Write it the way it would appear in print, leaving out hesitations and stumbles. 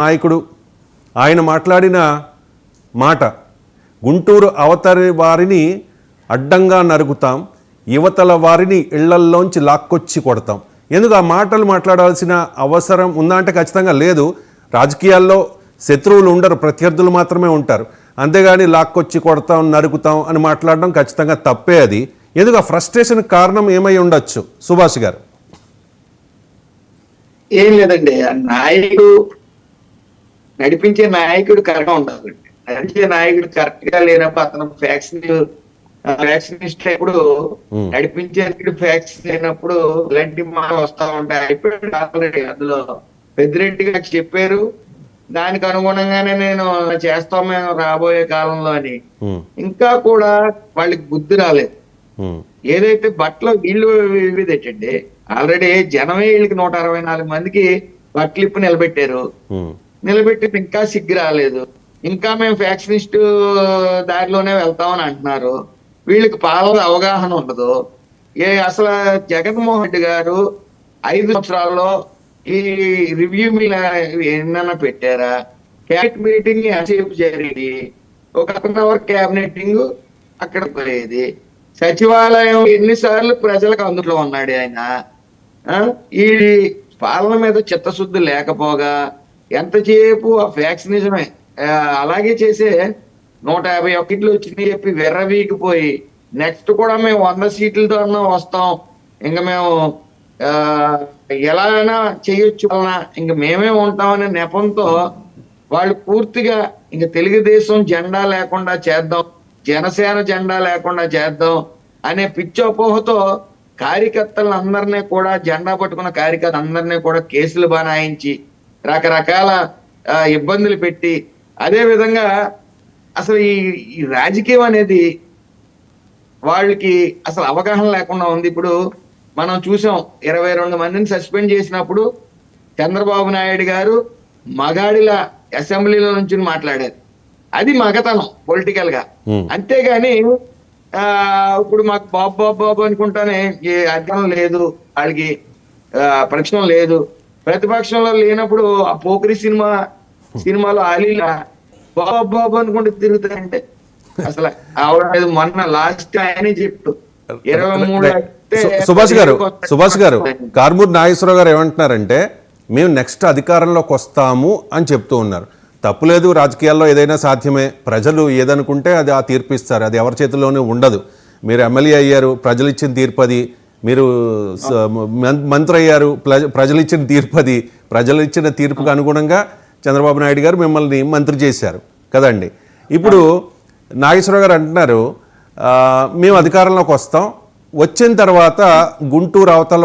నాయకుడు ఆయన మాట్లాడిన మాట, గుంటూరు అవతలి వారిని అడ్డంగా నరుగుతాం, యువతల వారిని ఇళ్లల్లోంచి లాక్కొచ్చి కొడతాం. ఎందుకు ఆ మాటలు మాట్లాడాల్సిన అవసరం ఉందా అంటే ఖచ్చితంగా లేదు. రాజకీయాల్లో శత్రువులు ఉండరు, ప్రత్యర్థులు మాత్రమే ఉంటారు. అంతేగాని లాక్కొచ్చి కొడతాం, నరుకుతాం అని మాట్లాడడం ఖచ్చితంగా తప్పే. అది ఎందుకు ఆ ఫ్రస్ట్రేషన్ కారణం ఏమై ఉండొచ్చు సుభాష్ గారు? ఏం లేదండి, నాయకుడు నడిపించే నాయకుడు కరెక్ట్గా ఉండాలండి. నడిచే నాయకుడు కరెక్ట్ గా లేనప్పుడు అతను ఫ్యాక్షనిస్ట్ అయినప్పుడు, నడిపించే ఫ్యాక్షన్ అయినప్పుడు ఇలాంటి మాట వస్తా ఉంటాయి. అయిపోయాడు ఆల్రెడీ. అందులో పెద్దిరెడ్డి గారు చెప్పారు, దానికి అనుగుణంగానే నేను చేస్తాం మేము రాబోయే కాలంలో అని. ఇంకా కూడా వాళ్ళకి బుద్ధి రాలేదు. ఏదైతే బట్టలు వీళ్ళు ఇదేటండి, ఆల్రెడీ జనమే వీళ్ళకి 164 మందికి బట్టలు ఇప్పు నిలబెట్టారు. నిలబెట్టి ఇంకా సిగ్గు రాలేదు. ఇంకా మేము ఫ్యాక్షనిస్ట్ దారిలోనే వెళ్తామని అంటున్నారు. వీళ్ళకి పాలన అవగాహన ఉండదు. అసలు జగన్మోహన్ రెడ్డి గారు 5 సంవత్సరాల్లో ఈ రివ్యూ మీద ఏమన్నా పెట్టారా? క్యాబినెట్ మీటింగ్ ఎంతసేపు జరిగింది? ఒక 1 అవర్ క్యాబినెటింగ్ అక్కడ పోయేది. సచివాలయం ఎన్నిసార్లు ప్రజలకు అందులో ఉన్నాడు ఆయన. ఈ పాలన మీద చిత్తశుద్ధి లేకపోగా ఎంతసేపు ఆ ఫ్యాక్షనిజమే అలాగే చేసే 151 వచ్చింది చెప్పి వెర్రవీగిపోయి, నెక్స్ట్ కూడా మేము 100 సీట్లతో అన్నా వస్తాం, ఇంకా మేము ఎలా అయినా చేయొచ్చు అన్నా ఇంక మేమే ఉంటామనే నెపంతో వాళ్ళు పూర్తిగా ఇంక తెలుగుదేశం జెండా లేకుండా చేద్దాం, జనసేన జెండా లేకుండా చేద్దాం అనే పిచ్చోపోహతో కార్యకర్తలందరినీ కూడా, జెండా పట్టుకున్న కార్యకర్తలందరినీ కూడా కేసులు బనాయించి రకరకాల ఇబ్బందులు పెట్టి, అదే విధంగా అసలు ఈ రాజకీయం అనేది వాళ్ళకి అసలు అవగాహన లేకుండా ఉంది. ఇప్పుడు మనం చూసాం, 22 మందిని సస్పెండ్ చేసినప్పుడు చంద్రబాబు నాయుడు గారు మగాడిలా అసెంబ్లీలో నుంచి మాట్లాడారు. అది మగతనం పొలిటికల్ గా. అంతేగాని ఇప్పుడు మాకు బాబు బాబు బాబు అనుకుంటానే అర్థం లేదు, వాళ్ళకి ప్రశ్న లేదు. ప్రతిపక్షంలో లేనప్పుడు ఆ పోకిరి సినిమాలో ఆలీలా బాబు బాబు అనుకుంటే తిరుగుతాయంటే అసలు ఆవిడ మొన్న లాస్ట్ ఆయన చెప్పు 23. సుభాష్ గారు, కార్మూర్ నాగేశ్వరరావు గారు ఏమంటున్నారంటే, మేము నెక్స్ట్ అధికారంలోకి వస్తాము అని చెప్తూ ఉన్నారు. తప్పులేదు, రాజకీయాల్లో ఏదైనా సాధ్యమే. ప్రజలు ఏదనుకుంటే అది ఆ తీర్పు ఇస్తారు, అది ఎవరి చేతుల్లోనే ఉండదు. మీరు ఎమ్మెల్యే అయ్యారు, ప్రజలు ఇచ్చిన తీర్పు అది. మీరు మంత్రి అయ్యారు, ప్రజలు ఇచ్చిన తీర్పు అది. ప్రజలు ఇచ్చిన తీర్పుకు అనుగుణంగా చంద్రబాబు నాయుడు గారు మిమ్మల్ని మంత్రి చేశారు కదండి. ఇప్పుడు నాగేశ్వరరావు గారు అంటున్నారు, మేము అధికారంలోకి వస్తాం, వచ్చిన తర్వాత గుంటూరు అవతల